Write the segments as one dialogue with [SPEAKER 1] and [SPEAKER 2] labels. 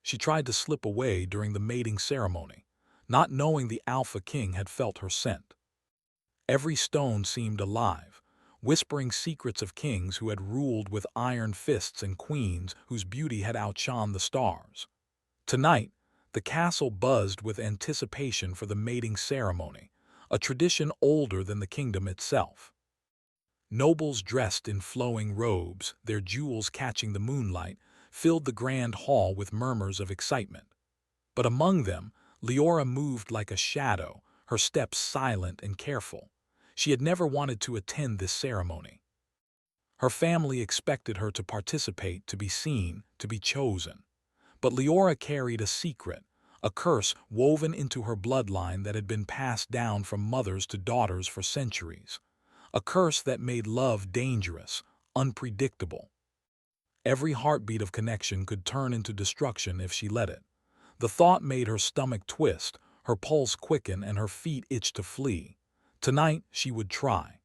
[SPEAKER 1] She tried to slip away during the mating ceremony, not knowing the Alpha King had felt her scent. Every stone seemed alive, whispering secrets of kings who had ruled with iron fists and queens whose beauty had outshone the stars. Tonight, the castle buzzed with anticipation for the mating ceremony, a tradition older than the kingdom itself. Nobles dressed in flowing robes, their jewels catching the moonlight, filled the grand hall with murmurs of excitement. But among them, Leora moved like a shadow, her steps silent and careful. She had never wanted to attend this ceremony. Her family expected her to participate, to be seen, to be chosen. But Leora carried a secret, a curse woven into her bloodline that had been passed down from mothers to daughters for centuries. A curse that made love dangerous, unpredictable. Every heartbeat of connection could turn into destruction if she let it. The thought made her stomach twist, her pulse quicken, and her feet itch to flee. Tonight, she would try.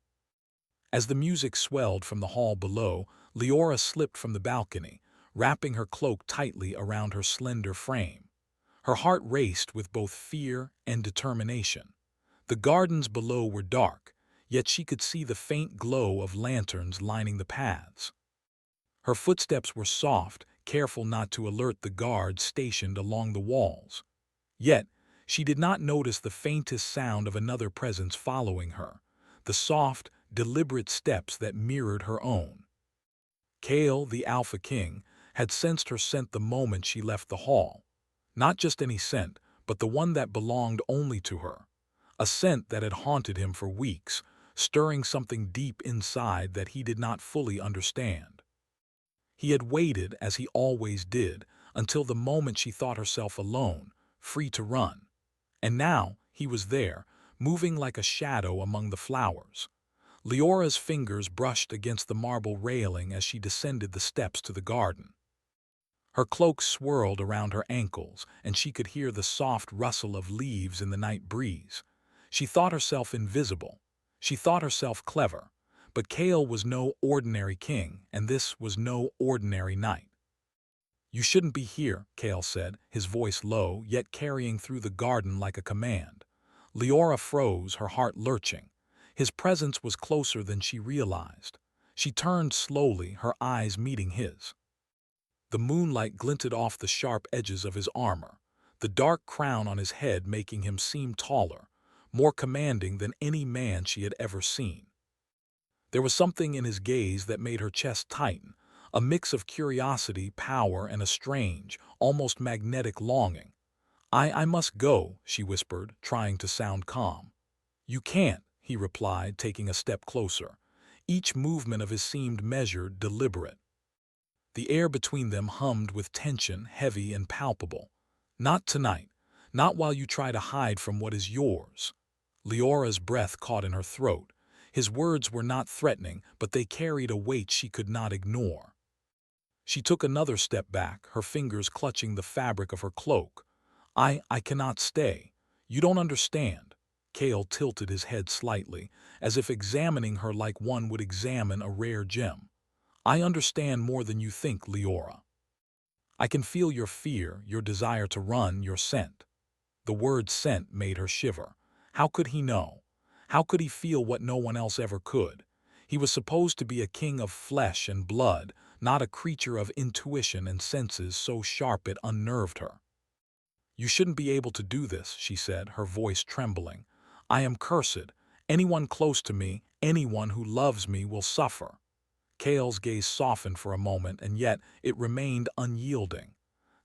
[SPEAKER 1] As the music swelled from the hall below, Leora slipped from the balcony, wrapping her cloak tightly around her slender frame. Her heart raced with both fear and determination. The gardens below were dark, yet she could see the faint glow of lanterns lining the paths. Her footsteps were soft, careful not to alert the guards stationed along the walls. Yet, she did not notice the faintest sound of another presence following her, the soft, deliberate steps that mirrored her own. Kale, the Alpha King, had sensed her scent the moment she left the hall. Not just any scent, but the one that belonged only to her. A scent that had haunted him for weeks, stirring something deep inside that he did not fully understand. He had waited, as he always did, until the moment she thought herself alone, free to run. And now he was there, moving like a shadow among the flowers. Leora's fingers brushed against the marble railing as she descended the steps to the garden. Her cloak swirled around her ankles, and she could hear the soft rustle of leaves in the night breeze. She thought herself invisible. She thought herself clever. But Kale was no ordinary king, and this was no ordinary night. "You shouldn't be here," Kale said, his voice low, yet carrying through the garden like a command. Leora froze, her heart lurching. His presence was closer than she realized. She turned slowly, her eyes meeting his. The moonlight glinted off the sharp edges of his armor, the dark crown on his head making him seem taller, more commanding than any man she had ever seen. There was something in his gaze that made her chest tighten, a mix of curiosity, power, and a strange, almost magnetic longing. I must go," she whispered, trying to sound calm. "You can't," he replied, taking a step closer. Each movement of his seemed measured, deliberate. The air between them hummed with tension, heavy and palpable. "Not tonight. Not while you try to hide from what is yours." Leora's breath caught in her throat. His words were not threatening, but they carried a weight she could not ignore. She took another step back, her fingers clutching the fabric of her cloak. I cannot stay. You don't understand." Kale tilted his head slightly, as if examining her like one would examine a rare gem. "I understand more than you think, Leora. I can feel your fear, your desire to run, your scent." The word scent made her shiver. How could he know? How could he feel what no one else ever could? He was supposed to be a king of flesh and blood, not a creature of intuition and senses so sharp it unnerved her. "You shouldn't be able to do this," she said, her voice trembling. "I am cursed. Anyone close to me, anyone who loves me, will suffer." Kale's gaze softened for a moment, and yet it remained unyielding.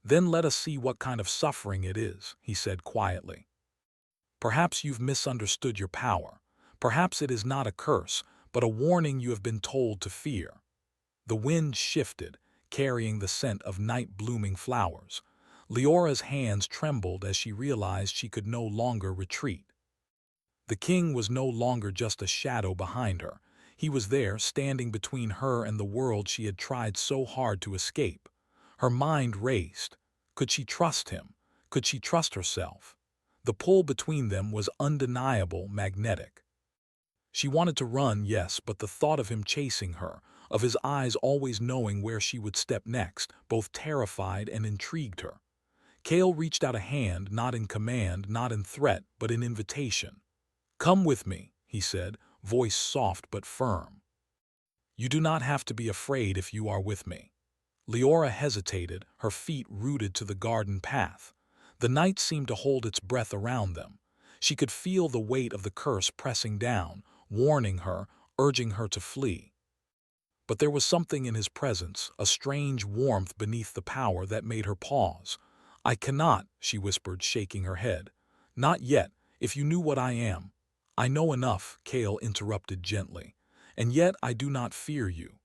[SPEAKER 1] "Then let us see what kind of suffering it is," he said quietly. "Perhaps you've misunderstood your power. Perhaps it is not a curse, but a warning you have been told to fear." The wind shifted, carrying the scent of night-blooming flowers. Leora's hands trembled as she realized she could no longer retreat. The king was no longer just a shadow behind her. He was there, standing between her and the world she had tried so hard to escape. Her mind raced. Could she trust him? Could she trust herself? The pull between them was undeniable, magnetic. She wanted to run, yes, but the thought of him chasing her, of his eyes always knowing where she would step next, both terrified and intrigued her. Kale reached out a hand, not in command, not in threat, but in invitation. "Come with me," he said, voice soft but firm. "You do not have to be afraid if you are with me." Leora hesitated, her feet rooted to the garden path. The night seemed to hold its breath around them. She could feel the weight of the curse pressing down, warning her, urging her to flee. But there was something in his presence, a strange warmth beneath the power that made her pause. "I cannot," she whispered, shaking her head. "Not yet, if you knew what I am." "I know enough," Kale interrupted gently. "And yet I do not fear you."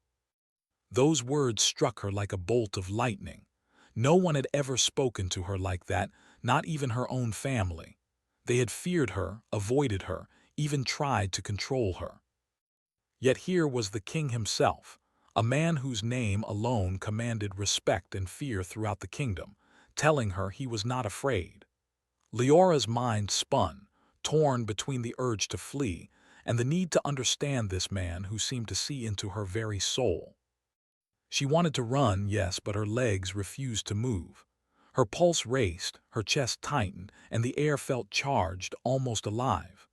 [SPEAKER 1] Those words struck her like a bolt of lightning. No one had ever spoken to her like that, not even her own family. They had feared her, avoided her, even tried to control her. Yet here was the king himself, a man whose name alone commanded respect and fear throughout the kingdom, telling her he was not afraid. Leora's mind spun, torn between the urge to flee and the need to understand this man who seemed to see into her very soul. She wanted to run, yes, but her legs refused to move. Her pulse raced, her chest tightened, and the air felt charged, almost alive.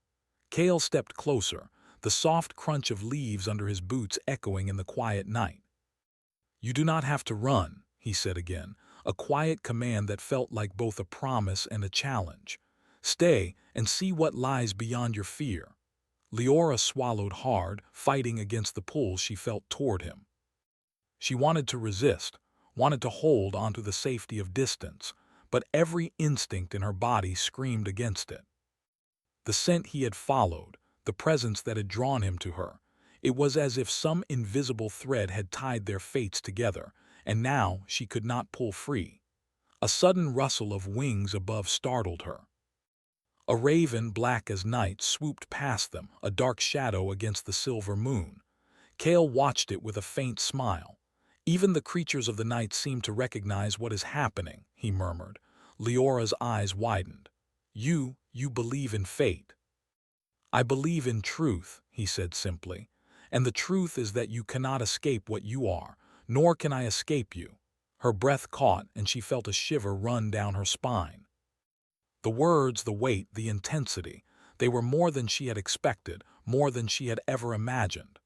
[SPEAKER 1] Kale stepped closer, the soft crunch of leaves under his boots echoing in the quiet night. "You do not have to run," he said again, a quiet command that felt like both a promise and a challenge. "Stay and see what lies beyond your fear." Leora swallowed hard, fighting against the pull she felt toward him. She wanted to resist, wanted to hold onto the safety of distance, but every instinct in her body screamed against it. The scent he had followed, the presence that had drawn him to her, it was as if some invisible thread had tied their fates together, and now she could not pull free. A sudden rustle of wings above startled her. A raven, black as night, swooped past them, a dark shadow against the silver moon. Kale watched it with a faint smile. "Even the creatures of the night seem to recognize what is happening," he murmured. Leora's eyes widened. You believe in fate." "I believe in truth," he said simply. "And the truth is that you cannot escape what you are, nor can I escape you." Her breath caught, and she felt a shiver run down her spine. The words, the weight, the intensity, they were more than she had expected, more than she had ever imagined.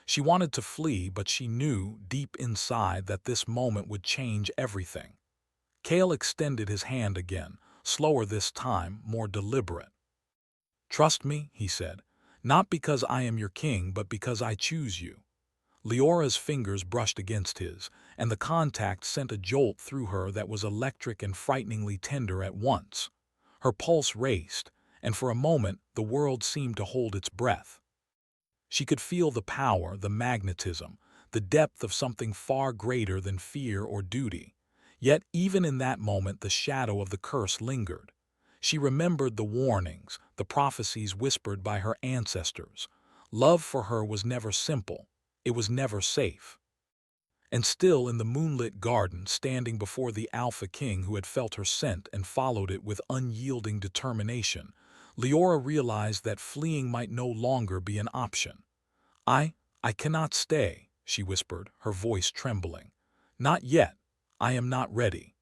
[SPEAKER 1] She wanted to flee, but she knew, deep inside, that this moment would change everything. Kale extended his hand again, slower this time, more deliberate. "Trust me," he said, "not because I am your king, but because I choose you." Leora's fingers brushed against his, and the contact sent a jolt through her that was electric and frighteningly tender at once. Her pulse raced, and for a moment the world seemed to hold its breath. She could feel the power, the magnetism, the depth of something far greater than fear or duty. Yet even in that moment the shadow of the curse lingered. She remembered the warnings, the prophecies whispered by her ancestors. Love for her was never simple. It was never safe. And still in the moonlit garden, standing before the Alpha King who had felt her scent and followed it with unyielding determination, Leora realized that fleeing might no longer be an option. I cannot stay," she whispered, her voice trembling. "Not yet. I am not ready."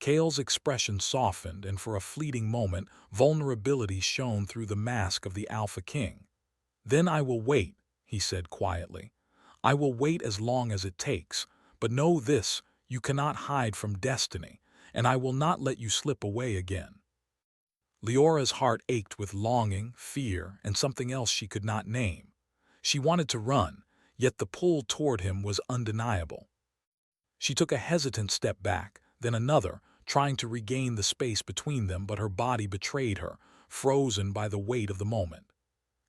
[SPEAKER 1] Kale's expression softened, and for a fleeting moment, vulnerability shone through the mask of the Alpha King. "Then I will wait," he said quietly. "I will wait as long as it takes, but know this, you cannot hide from destiny, and I will not let you slip away again." Leora's heart ached with longing, fear, and something else she could not name. She wanted to run, yet the pull toward him was undeniable. She took a hesitant step back, then another, trying to regain the space between them, but her body betrayed her, frozen by the weight of the moment.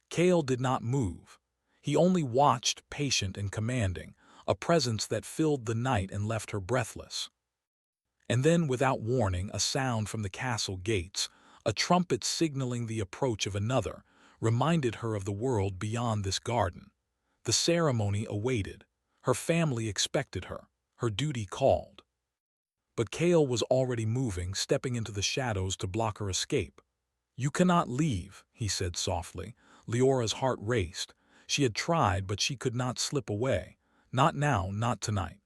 [SPEAKER 1] Kale did not move. He only watched, patient and commanding, a presence that filled the night and left her breathless. And then, without warning, a sound from the castle gates, a trumpet signaling the approach of another, reminded her of the world beyond this garden. The ceremony awaited. Her family expected her. Her duty called. But Kale was already moving, stepping into the shadows to block her escape. "You cannot leave," he said softly. Leora's heart raced. She had tried, but she could not slip away. Not now, not tonight.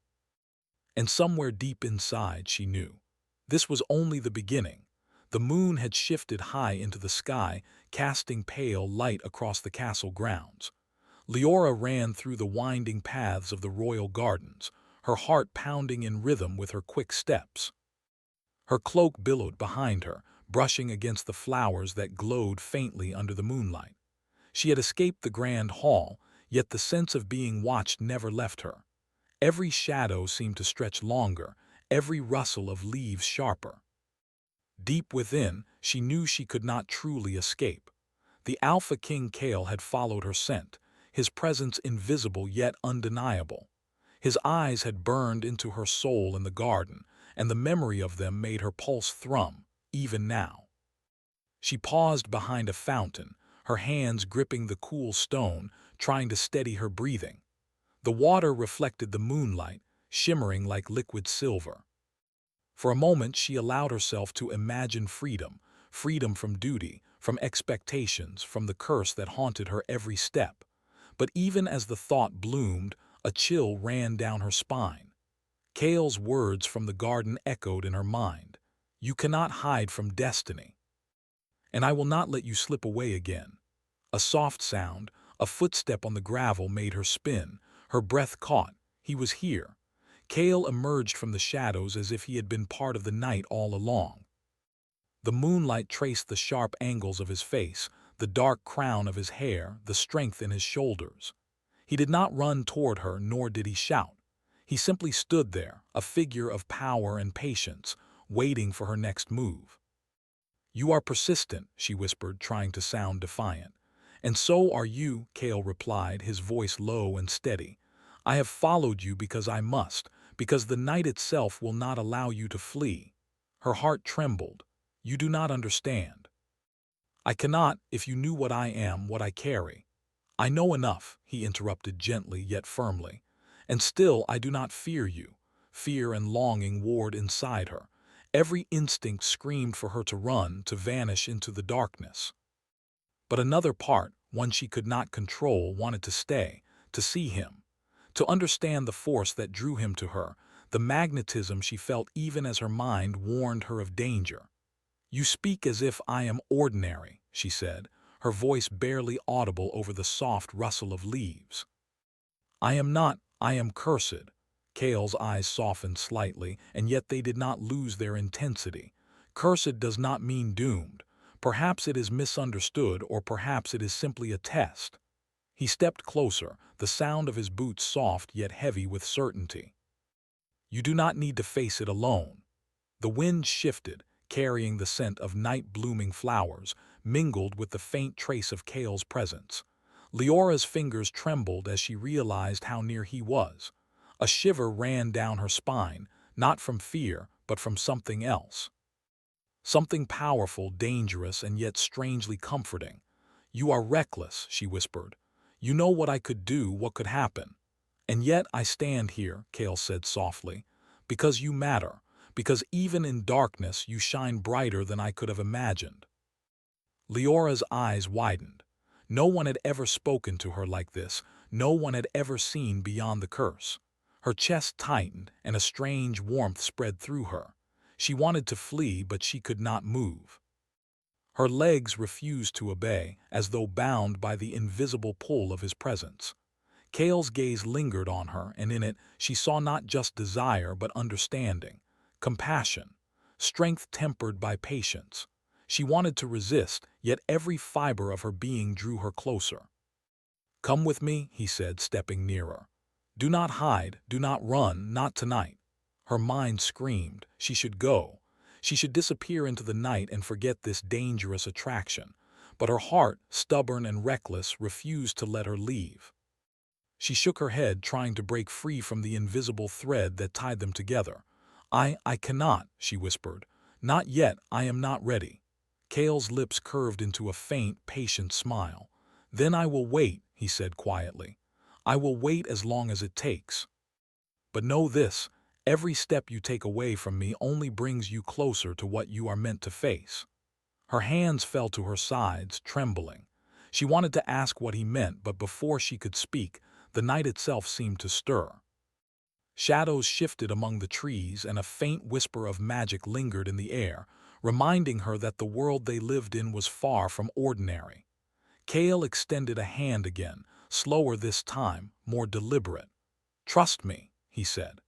[SPEAKER 1] And somewhere deep inside she knew. This was only the beginning. The moon had shifted high into the sky, casting pale light across the castle grounds. Leora ran through the winding paths of the royal gardens, her heart pounding in rhythm with her quick steps. Her cloak billowed behind her, brushing against the flowers that glowed faintly under the moonlight. She had escaped the grand hall, yet the sense of being watched never left her. Every shadow seemed to stretch longer, every rustle of leaves sharper. Deep within, she knew she could not truly escape. The Alpha King Kale had followed her scent, his presence invisible yet undeniable. His eyes had burned into her soul in the garden, and the memory of them made her pulse thrum, even now. She paused behind a fountain, her hands gripping the cool stone, trying to steady her breathing. The water reflected the moonlight, shimmering like liquid silver. For a moment she allowed herself to imagine freedom, freedom from duty, from expectations, from the curse that haunted her every step. But even as the thought bloomed, a chill ran down her spine. Kale's words from the garden echoed in her mind. "You cannot hide from destiny, and I will not let you slip away again." A soft sound, a footstep on the gravel made her spin. Her breath caught. He was here. Kale emerged from the shadows as if he had been part of the night all along. The moonlight traced the sharp angles of his face, the dark crown of his hair, the strength in his shoulders. He did not run toward her, nor did he shout. He simply stood there, a figure of power and patience, waiting for her next move. "You are persistent," she whispered, trying to sound defiant. "And so are you," Kale replied, his voice low and steady. "I have followed you because I must, because the night itself will not allow you to flee." Her heart trembled. "You do not understand." "I cannot if you knew what I am, what I carry." "I know enough," he interrupted gently yet firmly. "And still I do not fear you." Fear and longing warred inside her. Every instinct screamed for her to run, to vanish into the darkness. But another part, one she could not control, wanted to stay, to see him, to understand the force that drew him to her, the magnetism she felt even as her mind warned her of danger. "You speak as if I am ordinary," she said, her voice barely audible over the soft rustle of leaves. "I am not, I am cursed." Kale's eyes softened slightly, and yet they did not lose their intensity. Cursed does not mean doomed. Perhaps it is misunderstood, or perhaps it is simply a test. He stepped closer, the sound of his boots soft yet heavy with certainty. "You do not need to face it alone." The wind shifted, carrying the scent of night-blooming flowers, mingled with the faint trace of Kale's presence. Leora's fingers trembled as she realized how near he was. A shiver ran down her spine, not from fear, but from something else. Something powerful, dangerous, and yet strangely comforting. "You are reckless," she whispered. "You know what I could do, what could happen." "And yet I stand here," Kale said softly, "because you matter, because even in darkness you shine brighter than I could have imagined." Leora's eyes widened. No one had ever spoken to her like this, no one had ever seen beyond the curse. Her chest tightened, and a strange warmth spread through her. She wanted to flee, but she could not move. Her legs refused to obey, as though bound by the invisible pull of his presence. Kale's gaze lingered on her, and in it she saw not just desire but understanding, compassion, strength tempered by patience. She wanted to resist, yet every fiber of her being drew her closer. "Come with me," he said, stepping nearer. "Do not hide, do not run, not tonight." Her mind screamed. She should go. She should disappear into the night and forget this dangerous attraction. But her heart, stubborn and reckless, refused to let her leave. She shook her head, trying to break free from the invisible thread that tied them together. I cannot," she whispered. "Not yet, I am not ready." Kale's lips curved into a faint, patient smile. "Then I will wait," he said quietly. "I will wait as long as it takes. But know this, every step you take away from me only brings you closer to what you are meant to face." Her hands fell to her sides, trembling. She wanted to ask what he meant, but before she could speak, the night itself seemed to stir. Shadows shifted among the trees, and a faint whisper of magic lingered in the air, reminding her that the world they lived in was far from ordinary. Kale extended a hand again, slower this time, more deliberate. "Trust me," he said.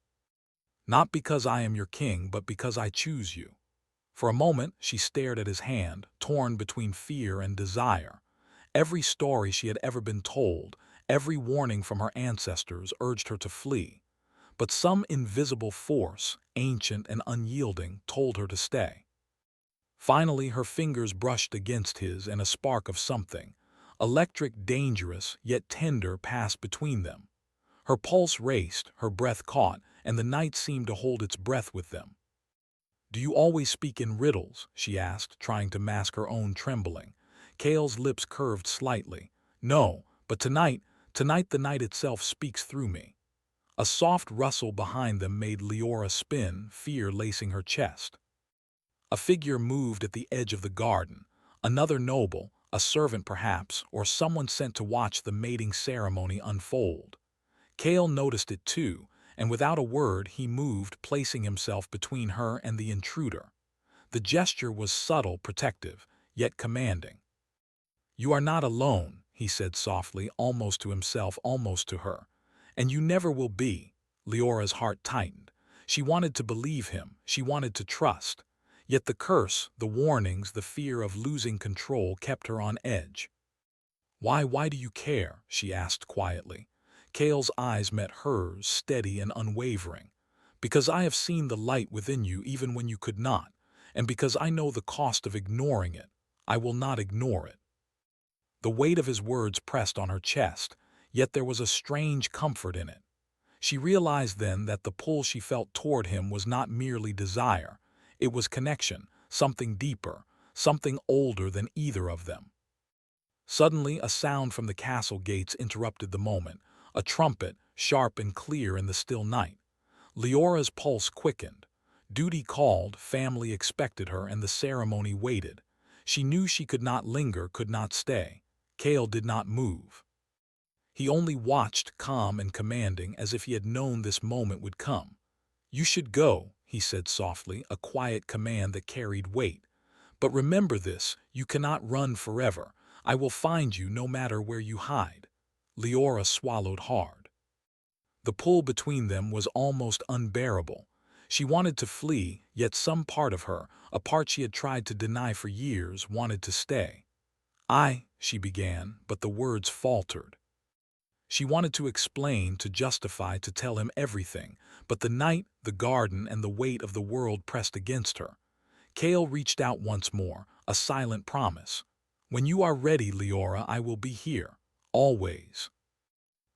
[SPEAKER 1] "Not because I am your king, but because I choose you." For a moment she stared at his hand, torn between fear and desire. Every story she had ever been told, every warning from her ancestors urged her to flee. But some invisible force, ancient and unyielding, told her to stay. Finally, her fingers brushed against his, and a spark of something, electric, dangerous, yet tender, passed between them. Her pulse raced, her breath caught, and the night seemed to hold its breath with them. "Do you always speak in riddles?" she asked, trying to mask her own trembling. Kale's lips curved slightly. "No, but tonight the night itself speaks through me." A soft rustle behind them made Leora spin, fear lacing her chest. A figure moved at the edge of the garden. Another noble, a servant perhaps, or someone sent to watch the mating ceremony unfold. Kale noticed it too, and without a word he moved, placing himself between her and the intruder. The gesture was subtle, protective, yet commanding. "You are not alone," he said softly, almost to himself, almost to her. "And you never will be." Leora's heart tightened. She wanted to believe him, she wanted to trust. Yet the curse, the warnings, the fear of losing control kept her on edge. Why do you care?" she asked quietly. Kale's eyes met hers, steady and unwavering. "Because I have seen the light within you even when you could not, and because I know the cost of ignoring it. I will not ignore it." The weight of his words pressed on her chest, yet there was a strange comfort in it. She realized then that the pull she felt toward him was not merely desire. It was connection, something deeper, something older than either of them. Suddenly, a sound from the castle gates interrupted the moment, a trumpet, sharp and clear in the still night. Leora's pulse quickened. Duty called, family expected her, and the ceremony waited. She knew she could not linger, could not stay. Kale did not move. He only watched, calm and commanding, as if he had known this moment would come. "You should go," he said softly, a quiet command that carried weight. "But remember this, you cannot run forever. I will find you no matter where you hide." Leora swallowed hard. The pull between them was almost unbearable. She wanted to flee, yet some part of her, a part she had tried to deny for years, wanted to stay. She began, but the words faltered. She wanted to explain, to justify, to tell him everything, but the night, the garden, and the weight of the world pressed against her. Kale reached out once more, a silent promise. "When you are ready, Leora, I will be here. Always."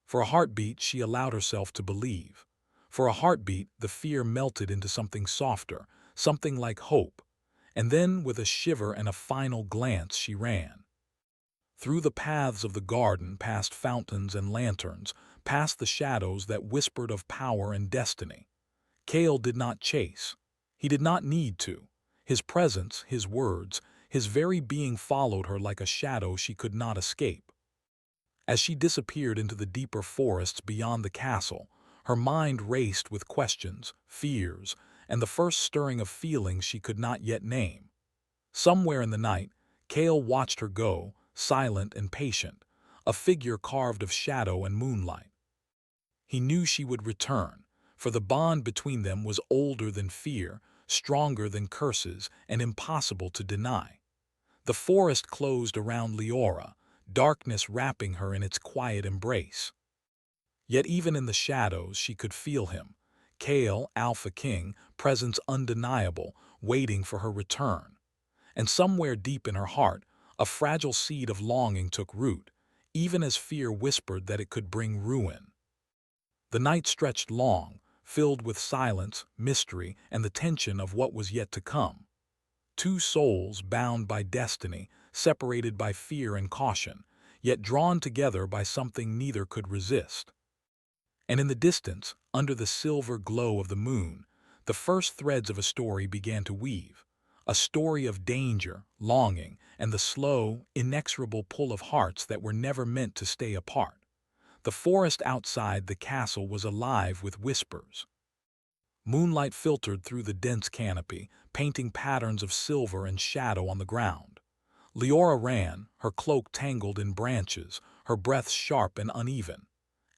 [SPEAKER 1] For a heartbeat, she allowed herself to believe. For a heartbeat, the fear melted into something softer, something like hope. And then, with a shiver and a final glance, she ran. Through the paths of the garden, past fountains and lanterns, past the shadows that whispered of power and destiny. Kale did not chase. He did not need to. His presence, his words, his very being followed her like a shadow she could not escape. As she disappeared into the deeper forests beyond the castle, her mind raced with questions, fears, and the first stirring of feelings she could not yet name. Somewhere in the night, Kale watched her go, silent and patient, a figure carved of shadow and moonlight. He knew she would return, for the bond between them was older than fear, stronger than curses, and impossible to deny. The forest closed around Leora, darkness wrapping her in its quiet embrace. Yet even in the shadows she could feel him, Kale, Alpha King, presence undeniable, waiting for her return. And somewhere deep in her heart, a fragile seed of longing took root, even as fear whispered that it could bring ruin. The night stretched long, filled with silence, mystery, and the tension of what was yet to come. Two souls bound by destiny, separated by fear and caution, yet drawn together by something neither could resist. And in the distance, under the silver glow of the moon, the first threads of a story began to weave. A story of danger, longing, and the slow, inexorable pull of hearts that were never meant to stay apart. The forest outside the castle was alive with whispers. Moonlight filtered through the dense canopy, painting patterns of silver and shadow on the ground. Leora ran, her cloak tangled in branches, her breath sharp and uneven.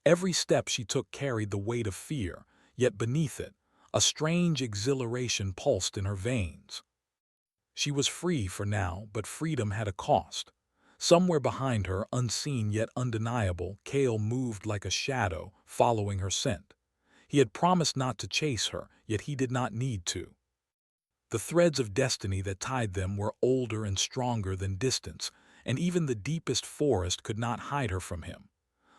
[SPEAKER 1] Every step she took carried the weight of fear, yet beneath it, a strange exhilaration pulsed in her veins. She was free for now, but freedom had a cost. Somewhere behind her, unseen yet undeniable, Kale moved like a shadow, following her scent. He had promised not to chase her, yet he did not need to. The threads of destiny that tied them were older and stronger than distance, and even the deepest forest could not hide her from him.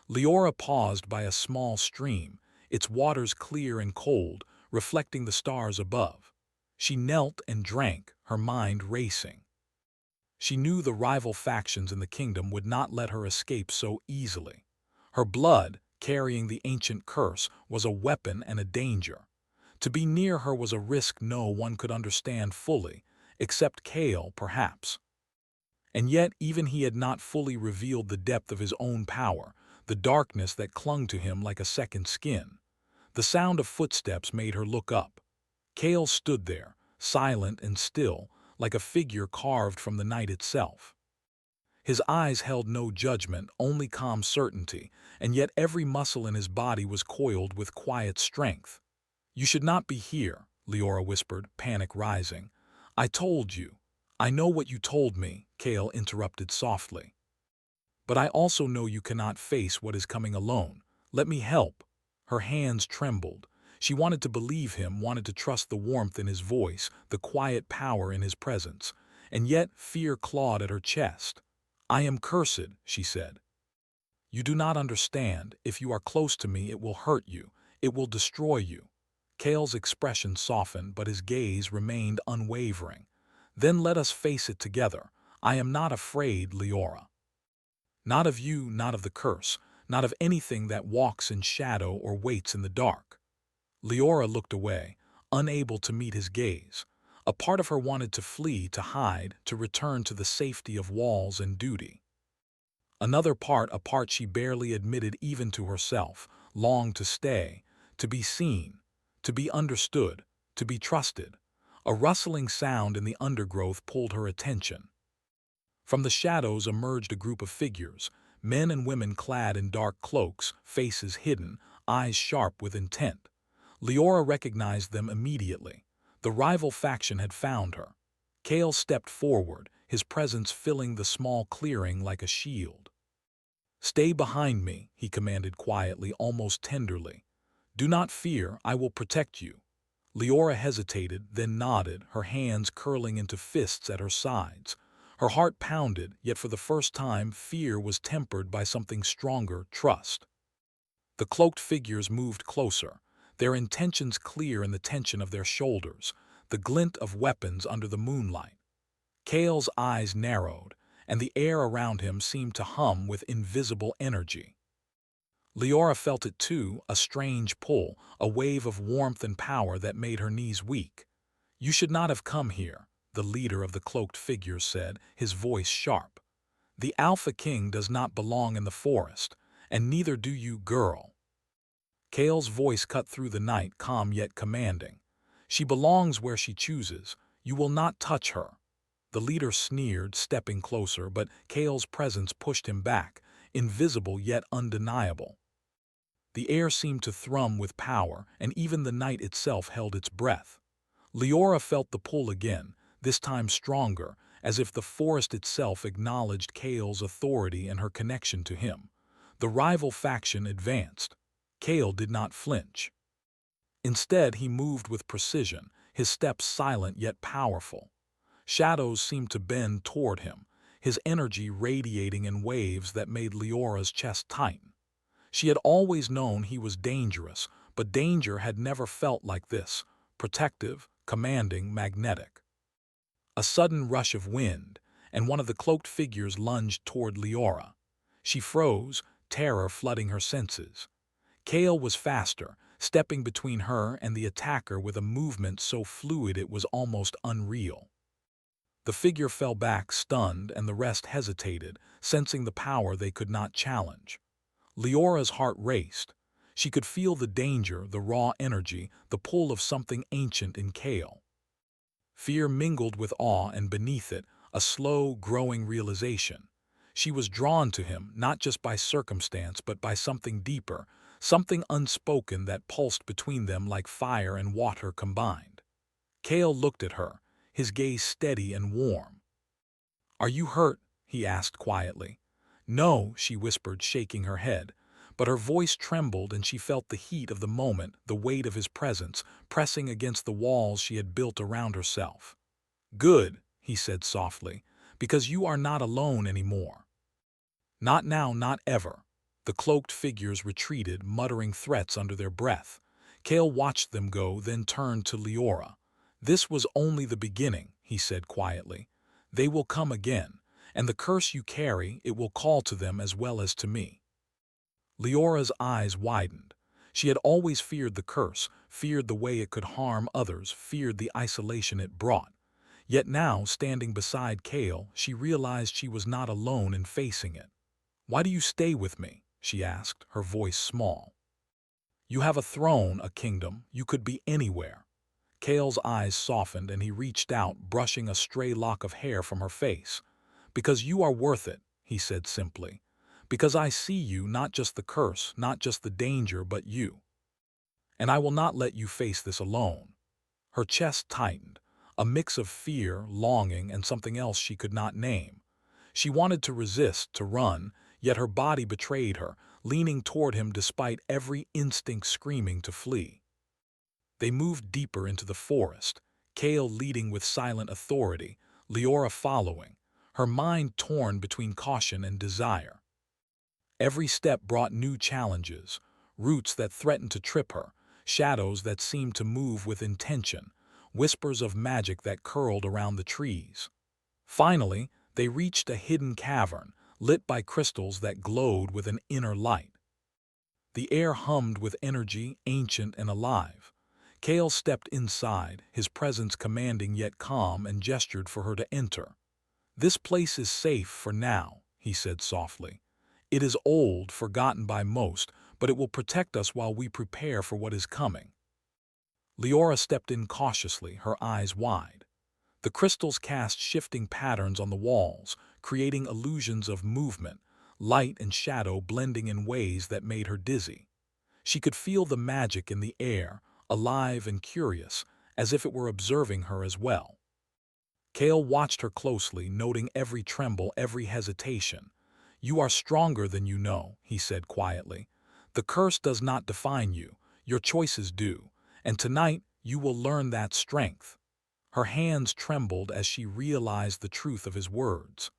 [SPEAKER 1] Leora paused by a small stream, its waters clear and cold, reflecting the stars above. She knelt and drank, her mind racing. She knew the rival factions in the kingdom would not let her escape so easily. Her blood, carrying the ancient curse, was a weapon and a danger. To be near her was a risk no one could understand fully, except Kale, perhaps. And yet even he had not fully revealed the depth of his own power, the darkness that clung to him like a second skin. The sound of footsteps made her look up. Kale stood there, silent and still, like a figure carved from the night itself. His eyes held no judgment, only calm certainty, and yet every muscle in his body was coiled with quiet strength. "You should not be here," Leora whispered, panic rising. "I told you." "I know what you told me," Kale interrupted softly. "But I also know you cannot face what is coming alone. Let me help." Her hands trembled. She wanted to believe him, wanted to trust the warmth in his voice, the quiet power in his presence. And yet fear clawed at her chest. "I am cursed," she said. "You do not understand. If you are close to me, it will hurt you. It will destroy you." Kale's expression softened, but his gaze remained unwavering. "Then let us face it together. I am not afraid, Leora. Not of you, not of the curse, not of anything that walks in shadow or waits in the dark." Leora looked away, unable to meet his gaze. A part of her wanted to flee, to hide, to return to the safety of walls and duty. Another part, a part she barely admitted even to herself, longed to stay, to be seen, to be understood, to be trusted. A rustling sound in the undergrowth pulled her attention. From the shadows emerged a group of figures, men and women clad in dark cloaks, faces hidden, eyes sharp with intent. Leora recognized them immediately. The rival faction had found her. Kale stepped forward, his presence filling the small clearing like a shield. "Stay behind me," he commanded quietly, almost tenderly. "Do not fear, I will protect you." Leora hesitated, then nodded, her hands curling into fists at her sides. Her heart pounded, yet for the first time fear was tempered by something stronger, trust. The cloaked figures moved closer, their intentions clear in the tension of their shoulders, the glint of weapons under the moonlight. Kale's eyes narrowed, and the air around him seemed to hum with invisible energy. Leora felt it too, a strange pull, a wave of warmth and power that made her knees weak. "You should not have come here," the leader of the cloaked figures said, his voice sharp. "The Alpha King does not belong in the forest, and neither do you, girl." Kale's voice cut through the night, calm yet commanding. "She belongs where she chooses. You will not touch her." The leader sneered, stepping closer, but Kale's presence pushed him back, invisible yet undeniable. The air seemed to thrum with power, and even the night itself held its breath. Leora felt the pull again, this time stronger, as if the forest itself acknowledged Kale's authority and her connection to him. The rival faction advanced. Kale did not flinch. Instead, he moved with precision, his steps silent yet powerful. Shadows seemed to bend toward him, his energy radiating in waves that made Leora's chest tighten. She had always known he was dangerous, but danger had never felt like this, protective, commanding, magnetic. A sudden rush of wind, and one of the cloaked figures lunged toward Leora. She froze, terror flooding her senses. Kale was faster, stepping between her and the attacker with a movement so fluid it was almost unreal. The figure fell back, stunned, and the rest hesitated, sensing the power they could not challenge. Leora's heart raced. She could feel the danger, the raw energy, the pull of something ancient in Kale. Fear mingled with awe, and beneath it, a slow, growing realization. She was drawn to him not just by circumstance but by something deeper, something unspoken that pulsed between them like fire and water combined. Kale looked at her, his gaze steady and warm. "Are you hurt?" he asked quietly. "No," she whispered, shaking her head. But her voice trembled, and she felt the heat of the moment, the weight of his presence, pressing against the walls she had built around herself. "Good," he said softly, "because you are not alone anymore." "Not now, not ever." The cloaked figures retreated, muttering threats under their breath. Kale watched them go, then turned to Leora. "This was only the beginning," he said quietly. "They will come again, and the curse you carry, it will call to them as well as to me." Leora's eyes widened. She had always feared the curse, feared the way it could harm others, feared the isolation it brought. Yet now, standing beside Kale, she realized she was not alone in facing it. "Why do you stay with me?" she asked, her voice small. "You have a throne, a kingdom. You could be anywhere." Kale's eyes softened, and he reached out, brushing a stray lock of hair from her face. "Because you are worth it," he said simply. "Because I see you, not just the curse, not just the danger, but you. And I will not let you face this alone." Her chest tightened, a mix of fear, longing, and something else she could not name. She wanted to resist, to run, yet her body betrayed her, leaning toward him despite every instinct screaming to flee. They moved deeper into the forest, Kale leading with silent authority, Leora following, her mind torn between caution and desire. Every step brought new challenges, roots that threatened to trip her, shadows that seemed to move with intention, whispers of magic that curled around the trees. Finally, they reached a hidden cavern, lit by crystals that glowed with an inner light. The air hummed with energy, ancient and alive. Kale stepped inside, his presence commanding yet calm, and gestured for her to enter. "This place is safe for now," he said softly. "It is old, forgotten by most, but it will protect us while we prepare for what is coming." Leora stepped in cautiously, her eyes wide. The crystals cast shifting patterns on the walls, creating illusions of movement, light and shadow blending in ways that made her dizzy. She could feel the magic in the air, alive and curious, as if it were observing her as well. Kale watched her closely, noting every tremble, every hesitation. "You are stronger than you know," he said quietly. "The curse does not define you, your choices do, and tonight you will learn that strength." Her hands trembled as she realized the truth of his words.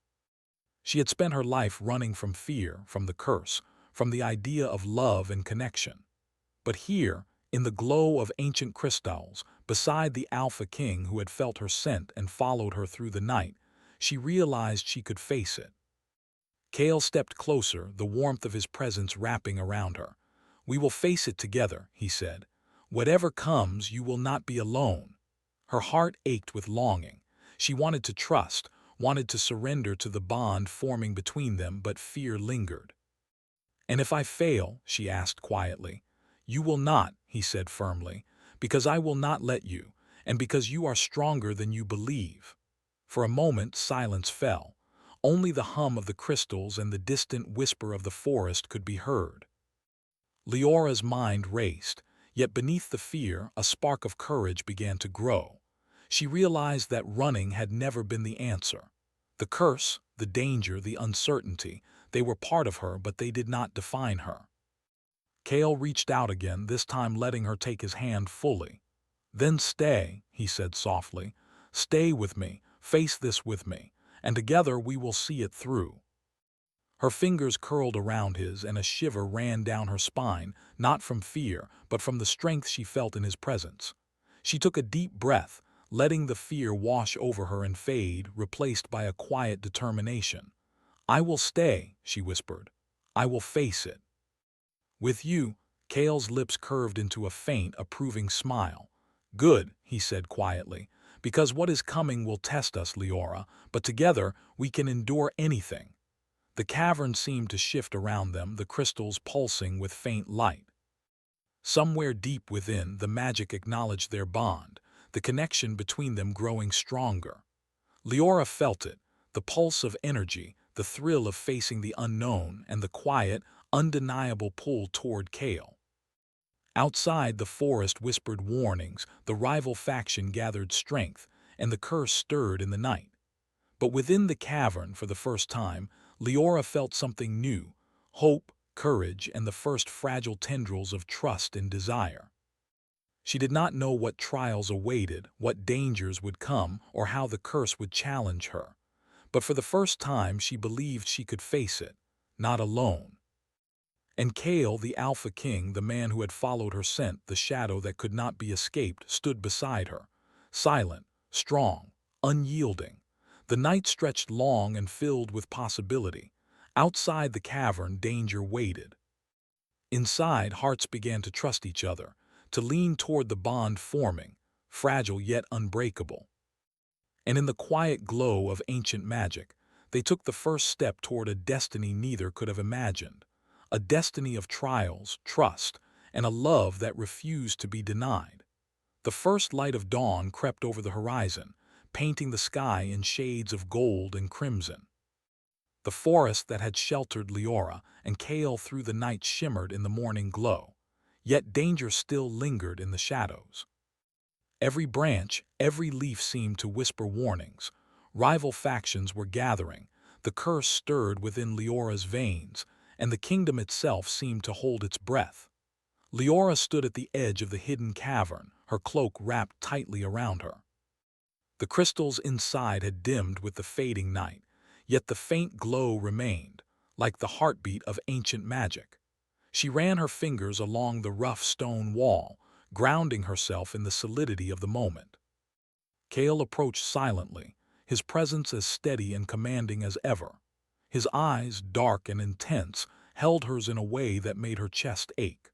[SPEAKER 1] She had spent her life running from fear, from the curse, from the idea of love and connection. But here, in the glow of ancient crystals, beside the Alpha King who had felt her scent and followed her through the night, she realized she could face it. Kale stepped closer, the warmth of his presence wrapping around her. "We will face it together," he said. "Whatever comes, you will not be alone." Her heart ached with longing. She wanted to trust, wanted to surrender to the bond forming between them, but fear lingered. "And if I fail?" she asked quietly. "You will not," he said firmly, "because I will not let you, and because you are stronger than you believe." For a moment silence fell. Only the hum of the crystals and the distant whisper of the forest could be heard. Leora's mind raced, yet beneath the fear, a spark of courage began to grow. She realized that running had never been the answer. The curse, the danger, the uncertainty, they were part of her, but they did not define her. Kale reached out again, this time letting her take his hand fully. "Then stay," he said softly. "Stay with me, face this with me, and together we will see it through." Her fingers curled around his, and a shiver ran down her spine, not from fear, but from the strength she felt in his presence. She took a deep breath, letting the fear wash over her and fade, replaced by a quiet determination. "I will stay," she whispered. "I will face it." "With you." Kale's lips curved into a faint, approving smile. "Good," he said quietly, "because what is coming will test us, Leora, but together we can endure anything." The cavern seemed to shift around them, the crystals pulsing with faint light. Somewhere deep within, the magic acknowledged their bond, the connection between them growing stronger. Leora felt it, the pulse of energy, the thrill of facing the unknown, and the quiet, undeniable pull toward Kale. Outside, the forest whispered warnings, the rival faction gathered strength, and the curse stirred in the night. But within the cavern, for the first time, Leora felt something new: hope, courage, and the first fragile tendrils of trust and desire. She did not know what trials awaited, what dangers would come, or how the curse would challenge her. But for the first time she believed she could face it, not alone. And Kale, the Alpha King, the man who had followed her scent, the shadow that could not be escaped, stood beside her, silent, strong, unyielding. The night stretched long and filled with possibility. Outside the cavern, danger waited. Inside, hearts began to trust each other, to lean toward the bond forming, fragile yet unbreakable. And in the quiet glow of ancient magic, they took the first step toward a destiny neither could have imagined, a destiny of trials, trust, and a love that refused to be denied. The first light of dawn crept over the horizon, painting the sky in shades of gold and crimson. The forest that had sheltered Leora and Kale through the night shimmered in the morning glow, yet danger still lingered in the shadows. Every branch, every leaf seemed to whisper warnings. Rival factions were gathering, the curse stirred within Leora's veins, and the kingdom itself seemed to hold its breath. Leora stood at the edge of the hidden cavern, her cloak wrapped tightly around her. The crystals inside had dimmed with the fading night, yet the faint glow remained, like the heartbeat of ancient magic. She ran her fingers along the rough stone wall, grounding herself in the solidity of the moment. Kale approached silently, his presence as steady and commanding as ever. His eyes, dark and intense, held hers in a way that made her chest ache.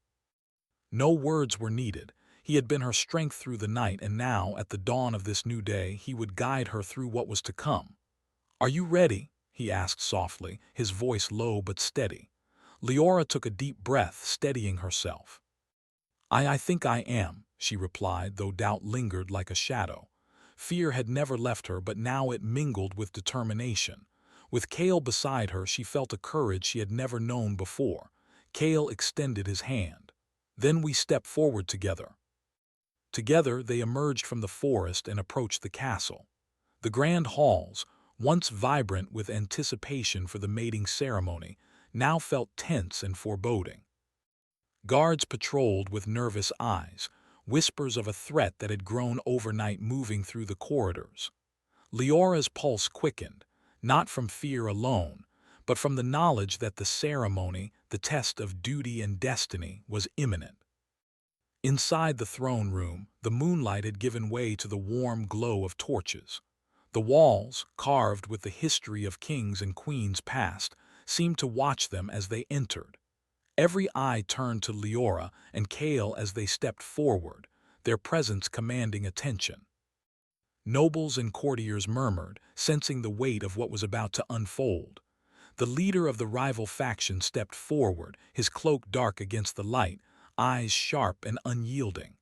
[SPEAKER 1] No words were needed. He had been her strength through the night, and now, at the dawn of this new day, he would guide her through what was to come. "Are you ready?" he asked softly, his voice low but steady. Leora took a deep breath, steadying herself. I think I am," she replied, though doubt lingered like a shadow. Fear had never left her, but now it mingled with determination. With Kale beside her, she felt a courage she had never known before. Kale extended his hand. "Then we step forward together." Together they emerged from the forest and approached the castle. The grand halls, once vibrant with anticipation for the mating ceremony, now felt tense and foreboding. Guards patrolled with nervous eyes, whispers of a threat that had grown overnight moving through the corridors. Leora's pulse quickened, not from fear alone, but from the knowledge that the ceremony, the test of duty and destiny, was imminent. Inside the throne room, the moonlight had given way to the warm glow of torches. The walls, carved with the history of kings and queens past, seemed to watch them as they entered. Every eye turned to Leora and Kale as they stepped forward, their presence commanding attention. Nobles and courtiers murmured, sensing the weight of what was about to unfold. The leader of the rival faction stepped forward, his cloak dark against the light, eyes sharp and unyielding.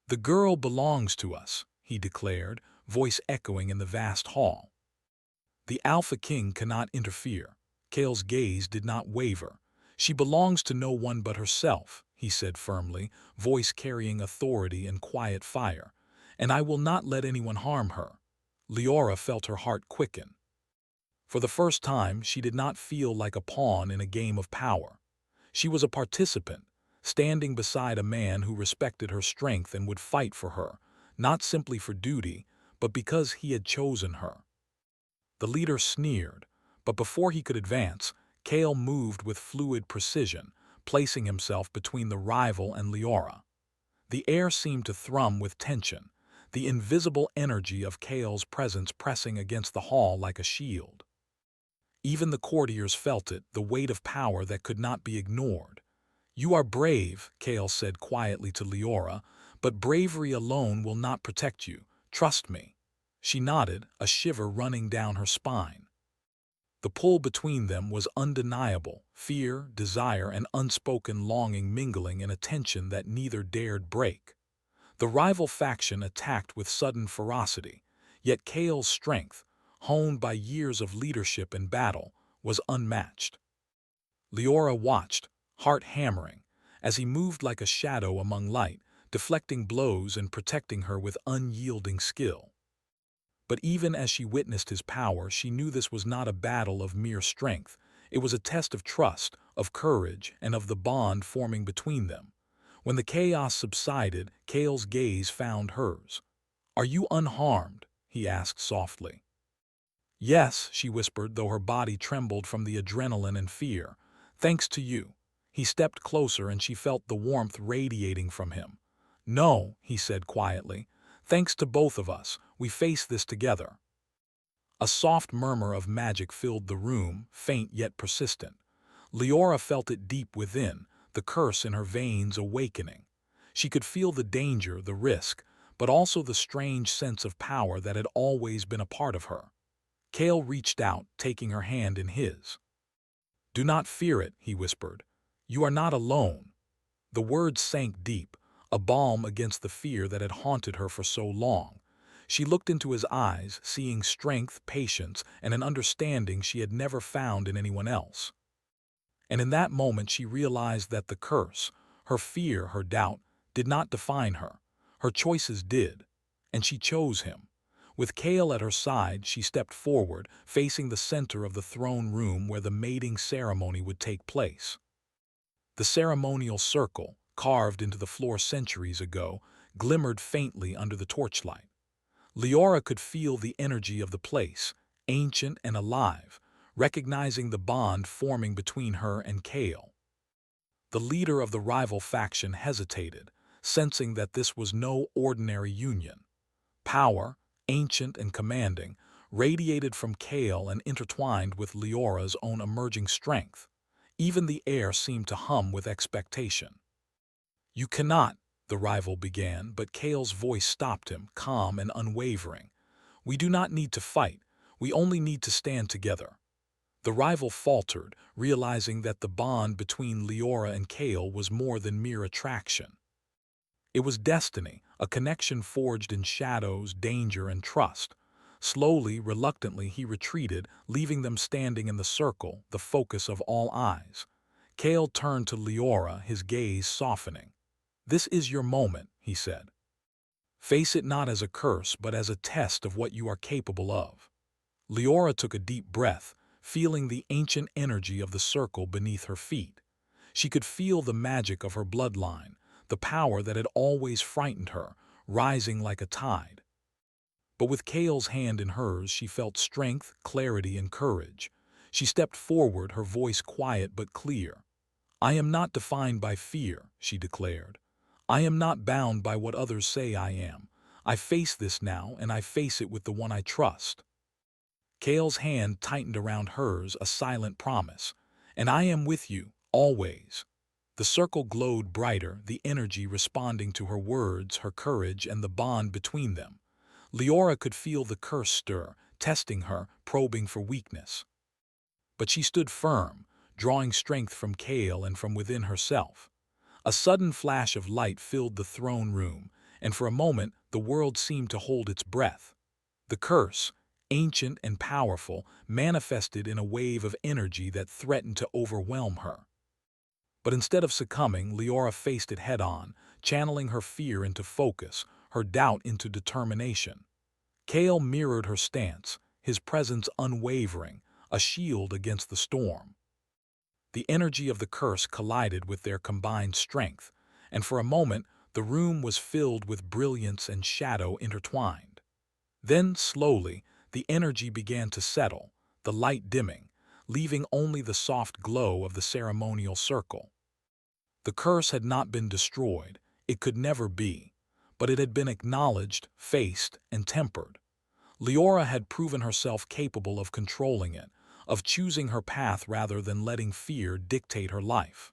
[SPEAKER 1] "The girl belongs to us," he declared, voice echoing in the vast hall. "The Alpha King cannot interfere." Kale's gaze did not waver. "She belongs to no one but herself," he said firmly, voice carrying authority and quiet fire. "And I will not let anyone harm her." Leora felt her heart quicken. For the first time, she did not feel like a pawn in a game of power. She was a participant, standing beside a man who respected her strength and would fight for her, not simply for duty, but because he had chosen her. The leader sneered, but before he could advance, Kale moved with fluid precision, placing himself between the rival and Leora. The air seemed to thrum with tension, the invisible energy of Kale's presence pressing against the hall like a shield. Even the courtiers felt it, the weight of power that could not be ignored. "You are brave," Kale said quietly to Leora, "but bravery alone will not protect you. Trust me." She nodded, a shiver running down her spine. The pull between them was undeniable, fear, desire, and unspoken longing mingling in a tension that neither dared break. The rival faction attacked with sudden ferocity, yet Kale's strength, honed by years of leadership and battle, was unmatched. Leora watched, heart hammering, as he moved like a shadow among light, deflecting blows and protecting her with unyielding skill. But even as she witnessed his power, she knew this was not a battle of mere strength. It was a test of trust, of courage, and of the bond forming between them. When the chaos subsided, Kale's gaze found hers. "Are you unharmed?" he asked softly. "Yes," she whispered, though her body trembled from the adrenaline and fear. "Thanks to you." He stepped closer and she felt the warmth radiating from him. "No," he said quietly. "Thanks to both of us, we face this together." A soft murmur of magic filled the room, faint yet persistent. Leora felt it deep within, the curse in her veins awakening. She could feel the danger, the risk, but also the strange sense of power that had always been a part of her. Kale reached out, taking her hand in his. "Do not fear it," he whispered. "You are not alone." The words sank deep, a balm against the fear that had haunted her for so long. She looked into his eyes, seeing strength, patience, and an understanding she had never found in anyone else. And in that moment she realized that the curse, her fear, her doubt, did not define her. Her choices did, and she chose him. With Kale at her side, she stepped forward, facing the center of the throne room where the mating ceremony would take place. The ceremonial circle, carved into the floor centuries ago, glimmered faintly under the torchlight. Leora could feel the energy of the place, ancient and alive, recognizing the bond forming between her and Kale. The leader of the rival faction hesitated, sensing that this was no ordinary union. Power, ancient and commanding, radiated from Kale and intertwined with Leora's own emerging strength. Even the air seemed to hum with expectation. "You cannot," the rival began, but Kale's voice stopped him, calm and unwavering. "We do not need to fight. We only need to stand together." The rival faltered, realizing that the bond between Leora and Kale was more than mere attraction. It was destiny, a connection forged in shadows, danger, and trust. Slowly, reluctantly, he retreated, leaving them standing in the circle, the focus of all eyes. Kale turned to Leora, his gaze softening. "This is your moment," he said. "Face it not as a curse, but as a test of what you are capable of." Leora took a deep breath, feeling the ancient energy of the circle beneath her feet. She could feel the magic of her bloodline, the power that had always frightened her, rising like a tide. But with Kale's hand in hers, she felt strength, clarity, and courage. She stepped forward, her voice quiet but clear. "I am not defined by fear," she declared. "I am not bound by what others say I am. I face this now, and I face it with the one I trust." Kale's hand tightened around hers, a silent promise. "And I am with you, always." The circle glowed brighter, the energy responding to her words, her courage, and the bond between them. Leora could feel the curse stir, testing her, probing for weakness. But she stood firm, drawing strength from Kale and from within herself. A sudden flash of light filled the throne room, and for a moment the world seemed to hold its breath. The curse, ancient and powerful, manifested in a wave of energy that threatened to overwhelm her. But instead of succumbing, Leora faced it head-on, channeling her fear into focus, her doubt into determination. Kale mirrored her stance, his presence unwavering, a shield against the storm. The energy of the curse collided with their combined strength, and for a moment the room was filled with brilliance and shadow intertwined. Then, slowly, the energy began to settle, the light dimming, leaving only the soft glow of the ceremonial circle. The curse had not been destroyed, it could never be, but it had been acknowledged, faced, and tempered. Leora had proven herself capable of controlling it, of choosing her path rather than letting fear dictate her life.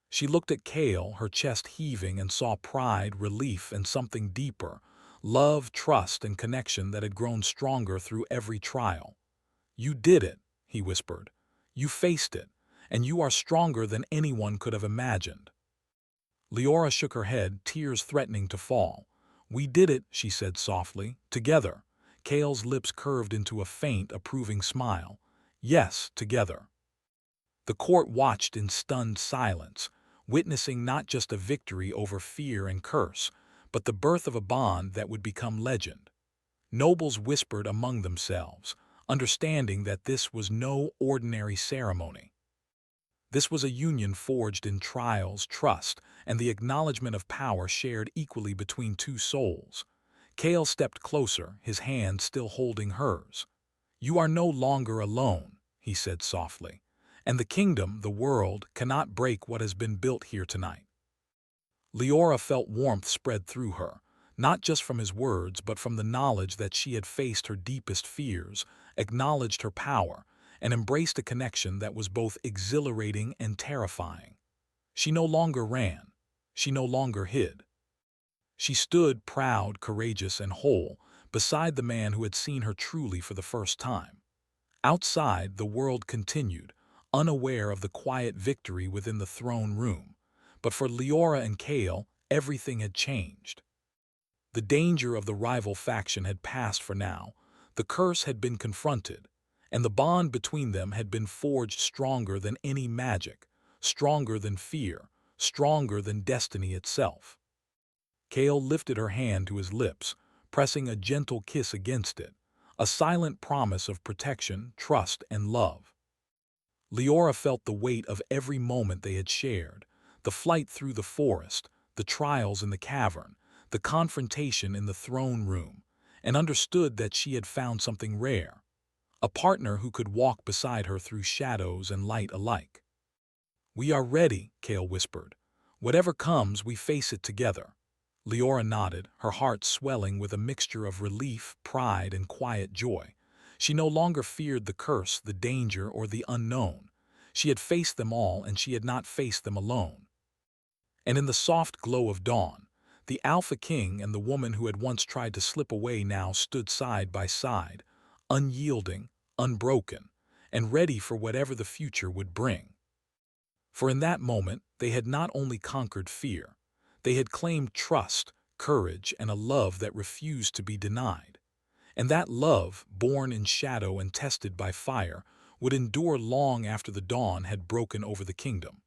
[SPEAKER 1] She looked at Kale, her chest heaving, and saw pride, relief, and something deeper, love, trust, and connection that had grown stronger through every trial. "You did it," he whispered. "You faced it, and you are stronger than anyone could have imagined." Leora shook her head, tears threatening to fall. "We did it," she said softly, "together." Kale's lips curved into a faint, approving smile. "Yes, together." The court watched in stunned silence, witnessing not just a victory over fear and curse, but the birth of a bond that would become legend. Nobles whispered among themselves, understanding that this was no ordinary ceremony. This was a union forged in trials, trust, and the acknowledgement of power shared equally between two souls. Kale stepped closer, his hand still holding hers. "You are no longer alone," he said softly, "and the kingdom, the world, cannot break what has been built here tonight." Leora felt warmth spread through her, not just from his words but from the knowledge that she had faced her deepest fears, acknowledged her power, and embraced a connection that was both exhilarating and terrifying. She no longer ran. She no longer hid. She stood proud, courageous, and whole, beside the man who had seen her truly for the first time. Outside, the world continued, unaware of the quiet victory within the throne room. But for Leora and Kale, everything had changed. The danger of the rival faction had passed for now, the curse had been confronted, and the bond between them had been forged stronger than any magic, stronger than fear, stronger than destiny itself. Kale lifted her hand to his lips, pressing a gentle kiss against it, a silent promise of protection, trust, and love. Leora felt the weight of every moment they had shared, the flight through the forest, the trials in the cavern, the confrontation in the throne room, and understood that she had found something rare, a partner who could walk beside her through shadows and light alike. "We are ready," Kale whispered. "Whatever comes, we face it together." Leora nodded, her heart swelling with a mixture of relief, pride, and quiet joy. She no longer feared the curse, the danger, or the unknown. She had faced them all, and she had not faced them alone. And in the soft glow of dawn, the Alpha King and the woman who had once tried to slip away now stood side by side, unyielding, unbroken, and ready for whatever the future would bring. For in that moment, they had not only conquered fear, they had claimed trust, courage, and a love that refused to be denied. And that love, born in shadow and tested by fire, would endure long after the dawn had broken over the kingdom.